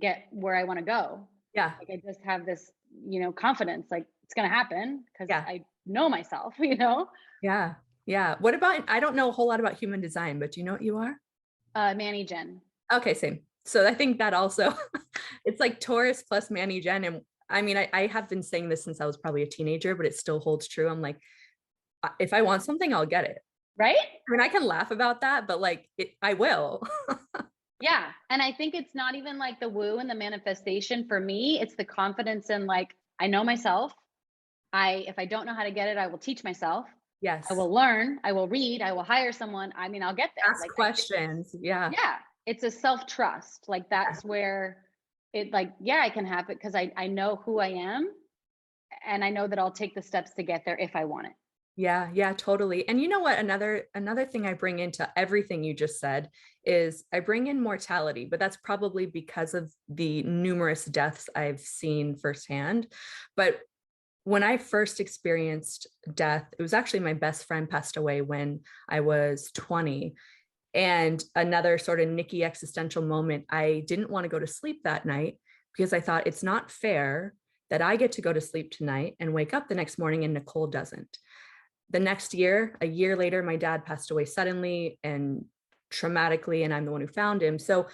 get where I want to go. Yeah. Like I just have this, you know, confidence, like it's going to happen because I know myself, you know? Yeah. Yeah. What about, I don't know a whole lot about human design, but do you know what you are? Manny Jen. Okay. Same. So I think that also, it's like Taurus plus Manny Jen. And I mean, I have been saying this since I was probably a teenager, but it still holds true. I'm like, if I want something, I'll get it. Right. I mean, I can laugh about that, but like, I will. Yeah. And I think it's not even like the woo and the manifestation for me. It's the confidence in like, I know myself. If I don't know how to get it, I will teach myself. Yes. I will learn, I will read, I will hire someone. I mean, I'll get there. Ask like, questions. Yeah. It's a self-trust. Like that's where it like, I can have it because I know who I am, and I know that I'll take the steps to get there if I want it. Yeah, totally. And you know what? Another thing I bring into everything you just said is I bring in mortality, but that's probably because of the numerous deaths I've seen firsthand. But when I first experienced death, it was actually my best friend passed away when I was 20. And another sort of Niki existential moment, I didn't want to go to sleep that night because I thought it's not fair that I get to go to sleep tonight and wake up the next morning and Nicole doesn't. The next year, a year later, my dad passed away suddenly and traumatically, and I'm the one who found him. So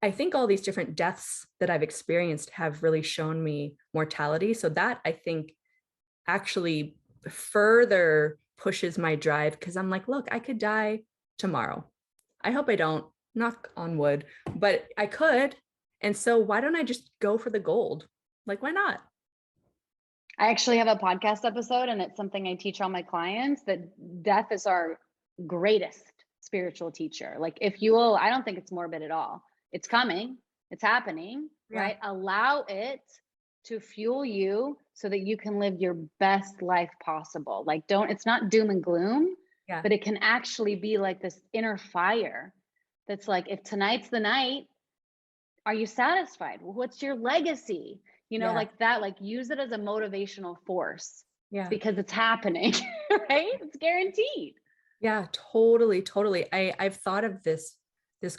I think all these different deaths that I've experienced have really shown me mortality. So that I think actually further pushes my drive because I'm like, look, I could die tomorrow. I hope I don't, knock on wood, but I could. And so why don't I just go for the gold? Like, why not? I actually have a podcast episode, and it's something I teach all my clients, that death is our greatest spiritual teacher. Like, if you will, I don't think it's morbid at all. It's coming, it's happening, right? Allow it to fuel you so that you can live your best life possible. Like, it's not doom and gloom, but it can actually be like this inner fire that's like, if tonight's the night, are you satisfied? What's your legacy? Like that, like use it as a motivational force. Because it's happening, right? It's guaranteed. Yeah, totally. I've thought of this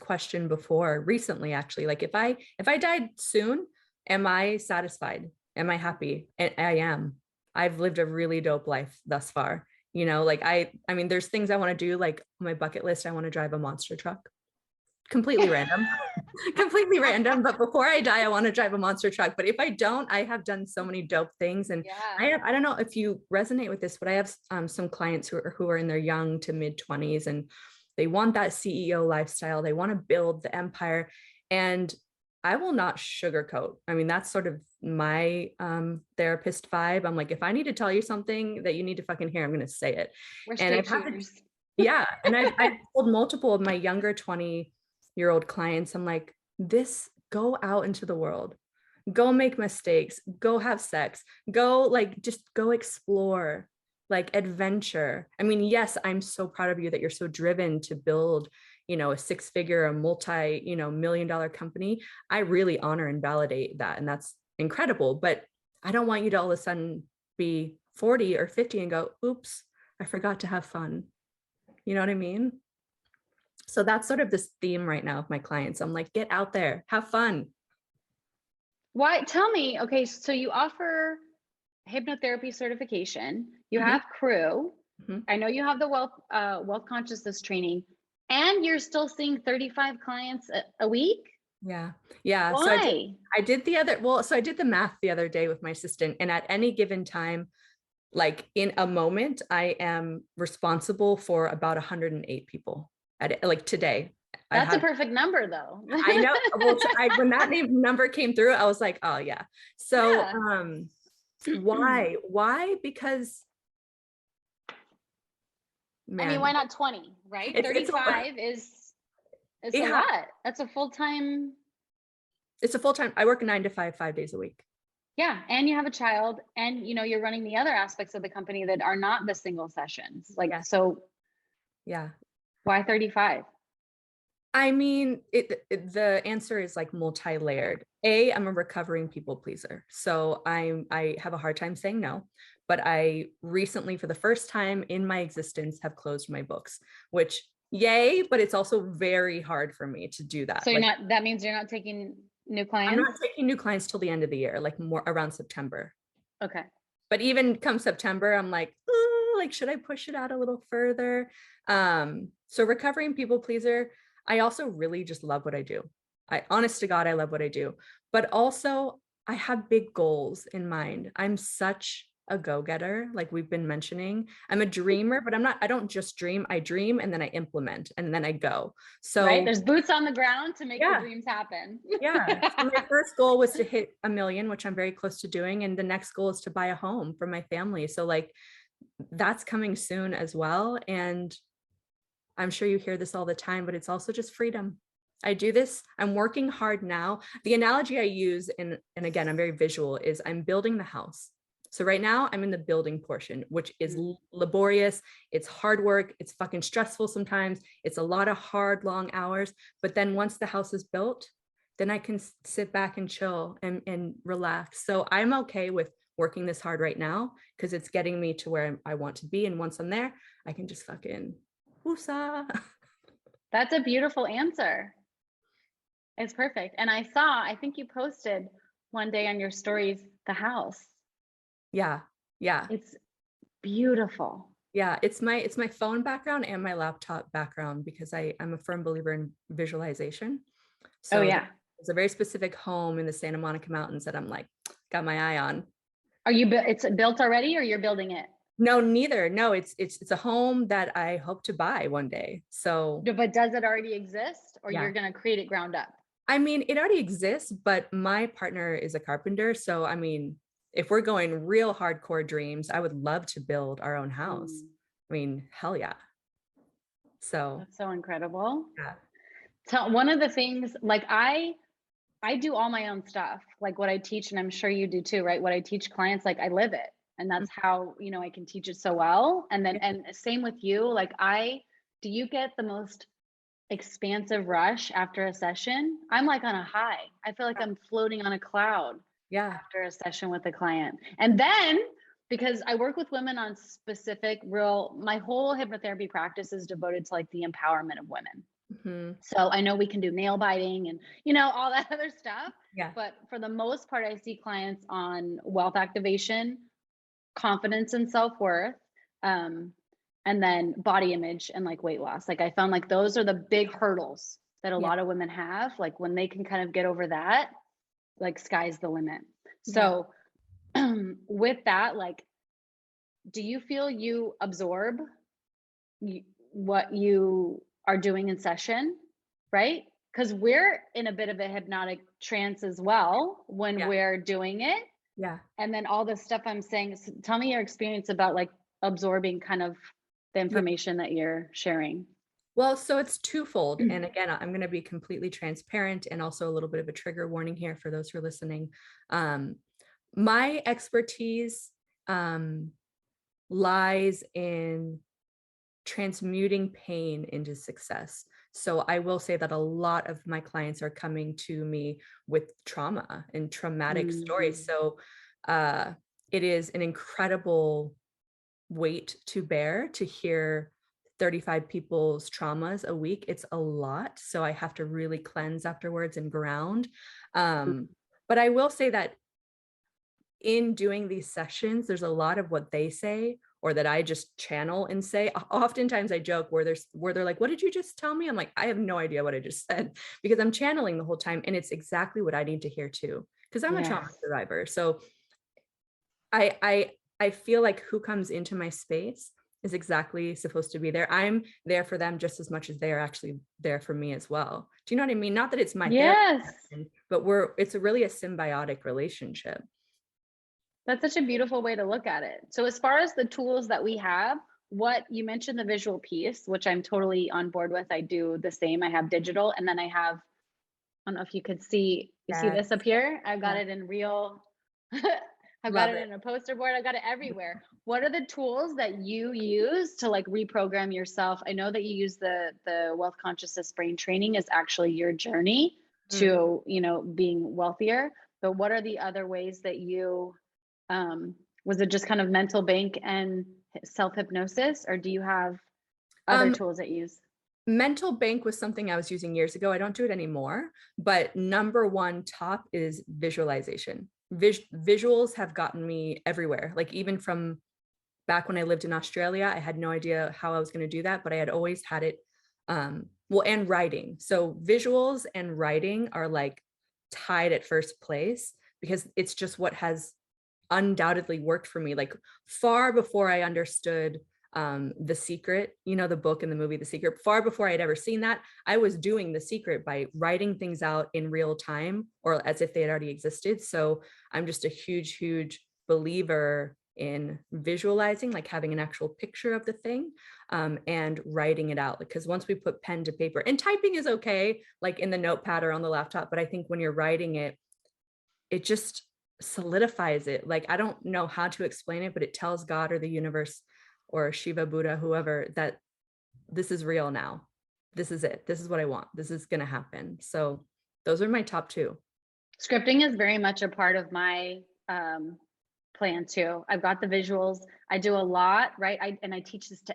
question before recently, actually. Like, if I died soon, am I satisfied? Am I happy? And I am. I've lived a really dope life thus far. Like I mean, there's things I want to do, like my bucket list. I want to drive a monster truck. Completely random. Completely random. But before I die, I want to drive a monster truck. But if I don't, I have done so many dope things. And I don't know if you resonate with this, but I have some clients who are in their young to mid 20s, and they want that CEO lifestyle. They want to build the empire. And I will not sugarcoat. I mean, that's sort of my therapist vibe. I'm like, if I need to tell you something that you need to fucking hear, I'm going to say it. We're straight shooters. And I've told multiple of my younger 20-year-old clients, I'm like, go out into the world, go make mistakes, go have sex, just go explore, like adventure. I mean, yes, I'm so proud of you that you're so driven to build, a 6-figure, a multi, $1 million company. I really honor and validate that. And that's incredible. But I don't want you to all of a sudden be 40 or 50 and go, oops, I forgot to have fun. You know what I mean? So that's sort of this theme right now of my clients. I'm like, get out there, have fun. Why? Tell me. Okay, so you offer hypnotherapy certification. You have crew. I know you have the wealth consciousness training, and you're still seeing 35 clients a week. Yeah. Why? So I did the math the other day with my assistant, and at any given time, like in a moment, I am responsible for about 108 people like today. That's a perfect number though. I know. Well, when that number came through, I was like, oh yeah. So why? Because man, I mean, why not 20, right? 35 is a lot. That's a full-time. It's a full-time. I work 9 to 5, 5 days a week. Yeah. And you have a child, and you're running the other aspects of the company that are not the single sessions. So why 35? I mean, the answer is like multi-layered. I'm a recovering people pleaser. So I have a hard time saying no, but I recently, for the first time in my existence, have closed my books, which yay, but it's also very hard for me to do that. So that means you're not taking new clients? I'm not taking new clients till the end of the year, like more around September. Okay. But even come September, I'm like, should I push it out a little further? So recovering people pleaser. I also really just love what I do. Honest to God, I love what I do, but also I have big goals in mind. I'm such a go-getter, like we've been mentioning. I'm a dreamer, but I don't just dream. I dream and then I implement and then I go. So there's boots on the ground to make the dreams happen. So my first goal was to hit 1 million, which I'm very close to doing. And the next goal is to buy a home for my family. So that's coming soon as well. And I'm sure you hear this all the time, but it's also just freedom. I do this. I'm working hard now. The analogy I use, and again, I'm very visual, is I'm building the house. So right now I'm in the building portion, which is Mm. laborious. It's hard work. It's fucking stressful sometimes. It's a lot of hard, long hours. But then once the house is built, then I can sit back and chill and relax. So I'm okay with working this hard right now because it's getting me to where I want to be. And once I'm there, I can just fucking woosah. That's a beautiful answer. It's perfect. And I think you posted one day on your stories, the house. Yeah. Yeah. It's beautiful. Yeah. It's my phone background and my laptop background because I'm a firm believer in visualization. Oh, So yeah. there's a very specific home in the Santa Monica Mountains that I'm like, got my eye on. It's built already or you're building it? No, neither. No, it's a home that I hope to buy one day. So But does it already exist or yeah. you're going to create it ground up? I mean, it already exists, but my partner is a carpenter. So, I mean, if we're going real hardcore dreams, I would love to build our own house. I mean, hell yeah. So, That's so incredible. yeah. So one of the things, like I do all my own stuff, like what I teach, and I'm sure you do too, right? What I teach clients, like I live it. And that's how, I can teach it so well. And then, and same with you, like do you get the most expansive rush after a session? I'm like on a high. I feel like I'm floating on a cloud after a session with a client. And then because I work with women on specific my whole hypnotherapy practice is devoted to like the empowerment of women. So I know we can do nail biting and, all that other stuff. Yeah. But for the most part, I see clients on wealth activation, confidence and self-worth, and then body image and like weight loss. Like I found like those are the big hurdles that a lot of women have. Like when they can kind of get over that, like sky's the limit. So with that, like, do you feel you absorb what you are doing in session, right? Because we're in a bit of a hypnotic trance as well when we're doing it. Yeah. And then all the stuff I'm saying, so tell me your experience about like absorbing kind of the information that you're sharing. Well, so it's twofold. And again, I'm going to be completely transparent and also a little bit of a trigger warning here for those who are listening. My expertise lies in transmuting pain into success. So I will say that a lot of my clients are coming to me with trauma and traumatic stories. So it is an incredible weight to bear to hear 35 people's traumas a week. It's a lot. So I have to really cleanse afterwards and ground. But I will say that in doing these sessions, there's a lot of what they say or that I just channel and say. Oftentimes I joke where they're like, what did you just tell me? I'm like, I have no idea what I just said because I'm channeling the whole time. And it's exactly what I need to hear too, because I'm a trauma survivor. So I feel like who comes into my space is exactly supposed to be there. I'm there for them just as much as they are actually there for me as well. Do you know what I mean? Not that it's my therapy, but it's really a symbiotic relationship. That's such a beautiful way to look at it. So as far as the tools that we have, what you mentioned, the visual piece, which I'm totally on board with. I do the same. I have digital, and then I have, I don't know if you could see, see this up here? I've got it in real, I've got it in a poster board. I've got it everywhere. What are the tools that you use to like reprogram yourself? I know that you use the wealth consciousness brain training is actually your journey to, being wealthier. But what are the other ways that you, was it just kind of mental bank and self-hypnosis, or do you have other tools that you use? Mental bank was something I was using years ago. I don't do it anymore, but number one top is visualization. Visuals have gotten me everywhere. Like even from back when I lived in Australia, I had no idea how I was going to do that, but I had always had it. And writing. So visuals and writing are like tied at first place because it's just what has undoubtedly worked for me. Like far before I understood The Secret, the book and the movie The Secret, far before I'd ever seen that, I was doing The Secret by writing things out in real time or as if they had already existed. So I'm just a huge, huge believer in visualizing, like having an actual picture of the thing and writing it out. Because once we put pen to paper, and typing is okay, like in the notepad or on the laptop, but I think when you're writing it, it just solidifies it. Like, I don't know how to explain it, but it tells God or the universe or Shiva, Buddha, whoever, that this is real now. This is it. This is what I want. This is going to happen. So those are my top two. Scripting is very much a part of my plan too. I've got the visuals. I do a lot, right? I teach this to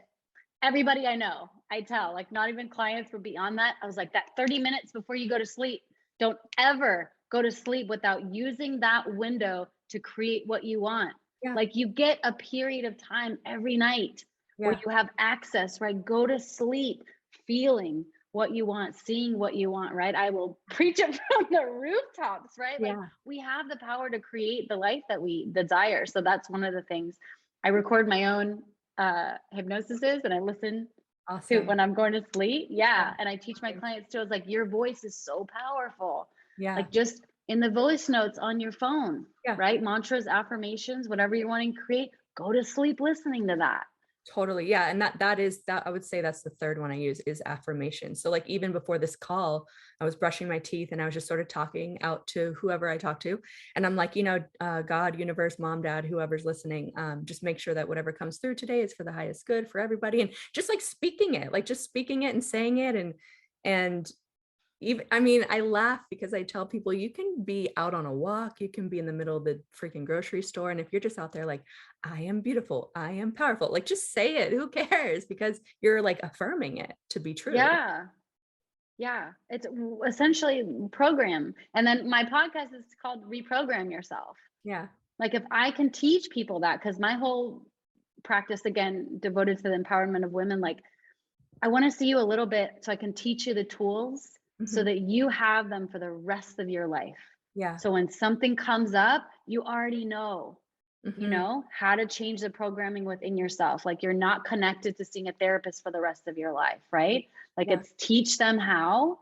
everybody I know. I tell, like, not even clients, but beyond that, I was like, that 30 minutes before you go to sleep, don't ever go to sleep without using that window to create what you want. Yeah. Like, you get a period of time every night where you have access, right? Go to sleep feeling what you want, seeing what you want, right? I will preach it from the rooftops, right? Like, we have the power to create the life that we desire. So that's one of the things. I record my own hypnosises and I listen to when I'm going to sleep. Yeah. And I teach my clients too. I was like, your voice is so powerful. Yeah. Like, just in the voice notes on your phone, right? Mantras, affirmations, whatever you're wanting to create, go to sleep listening to that. Totally. Yeah. And that is that, I would say that's the third one I use, is affirmation. So like, even before this call, I was brushing my teeth and I was just sort of talking out to whoever I talk to. And I'm like, God, universe, mom, dad, whoever's listening, just make sure that whatever comes through today is for the highest good for everybody. And just like speaking it, and saying it. And even, I mean, I laugh because I tell people, you can be out on a walk, you can be in the middle of the freaking grocery store. And if you're just out there like, I am beautiful, I am powerful, like, just say it, who cares? Because you're like affirming it to be true. Yeah. Yeah. It's essentially program. And then my podcast is called Reprogram Yourself. Yeah. Like, if I can teach people that, because my whole practice, again, devoted to the empowerment of women, like, I want to see you a little bit so I can teach you the tools so that you have them for the rest of your life. Yeah. So when something comes up, you already know, how to change the programming within yourself. Like, you're not connected to seeing a therapist for the rest of your life, right? Like, it's teach them how,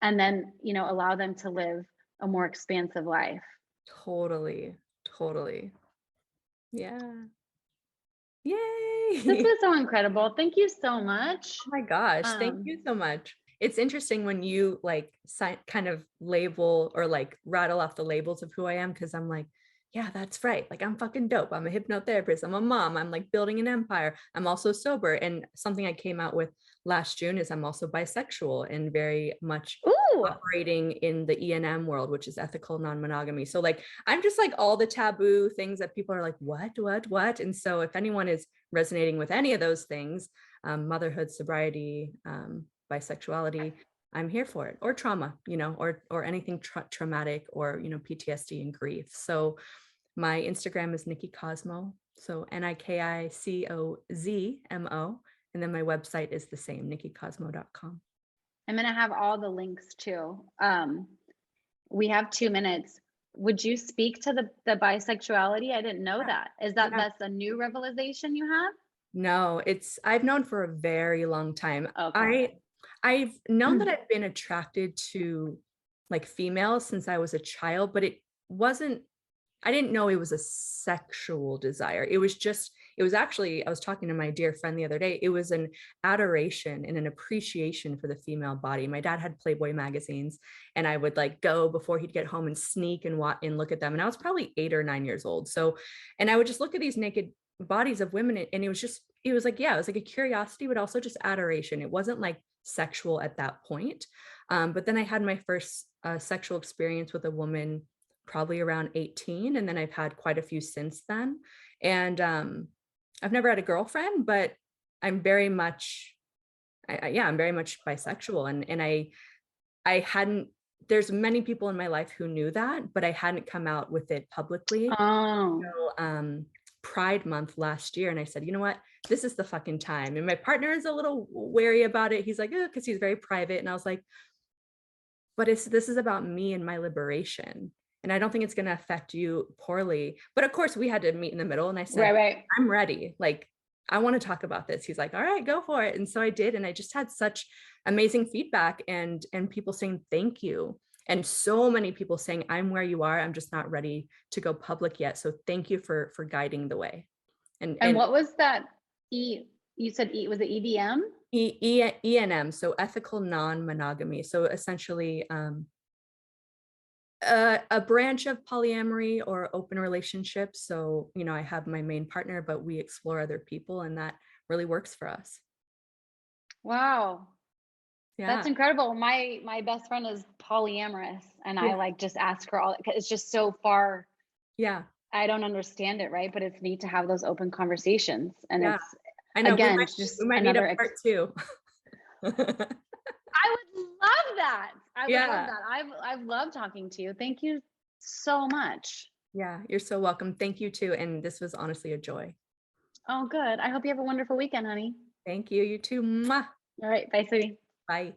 and then, allow them to live a more expansive life. Totally. Yeah. Yay. This was so incredible. Thank you so much. Oh my gosh. Thank you so much. It's interesting when you like kind of label or like rattle off the labels of who I am, because I'm like, yeah, that's right. Like, I'm fucking dope. I'm a hypnotherapist. I'm a mom. I'm like building an empire. I'm also sober. And something I came out with last June is I'm also bisexual and very much operating in the E&M world, which is ethical non-monogamy. So like, I'm just like all the taboo things that people are like, what? And so if anyone is resonating with any of those things, motherhood, sobriety, bisexuality, I'm here for it, or trauma, or anything traumatic, or, PTSD and grief. So my Instagram is Niki Cozmo. So NIKICOZMO. And then my website is the same, nikicozmo.com. I'm going to have all the links too. We have 2 minutes. Would you speak to the bisexuality? I didn't know that. Is that's a new revelation you have? No, I've known for a very long time. Okay. I've known that I've been attracted to like females since I was a child, but I didn't know it was a sexual desire. It was actually, I was talking to my dear friend the other day, it was an adoration and an appreciation for the female body. My dad had Playboy magazines, and I would like go before he'd get home and sneak and look at them. And I was probably 8 or 9 years old. So, and I would just look at these naked bodies of women, and it was like a curiosity, but also just adoration. It wasn't like sexual at that point. But then I had my first sexual experience with a woman probably around 18. And then I've had quite a few since then. And I've never had a girlfriend, but I'm very much, I'm very much bisexual. And I hadn't, there's many people in my life who knew that, but I hadn't come out with it publicly. So, Pride Month last year. And I said, you know what, this is the fucking time. And my partner is a little wary about it. He's like, oh, because he's very private. And I was like, but this is about me and my liberation. And I don't think it's going to affect you poorly. But of course we had to meet in the middle. And I said, right. I'm ready. Like, I want to talk about this. He's like, all right, go for it. And so I did. And I just had such amazing feedback and people saying, thank you. And so many people saying, I'm where you are. I'm just not ready to go public yet. So thank you for guiding the way. And what was that? You said was it EDM? E&M, so ethical non-monogamy. So essentially, A branch of polyamory or open relationships. So, I have my main partner, but we explore other people, and that really works for us. Wow. Yeah. That's incredible. My best friend is polyamorous, and I Yeah. like just ask her all. It's just so far. Yeah. I don't understand it, right? But it's neat to have those open conversations, and Yeah. it's I know again we just might need a another. part two. I would love that. I would love Yeah. that. I've loved talking to you. Thank you so much. Yeah. You're so welcome. Thank you too. And this was honestly a joy. Oh, good. I hope you have a wonderful weekend, honey. Thank you. You too. Mwah. All right. Bye, sweetie. Bye.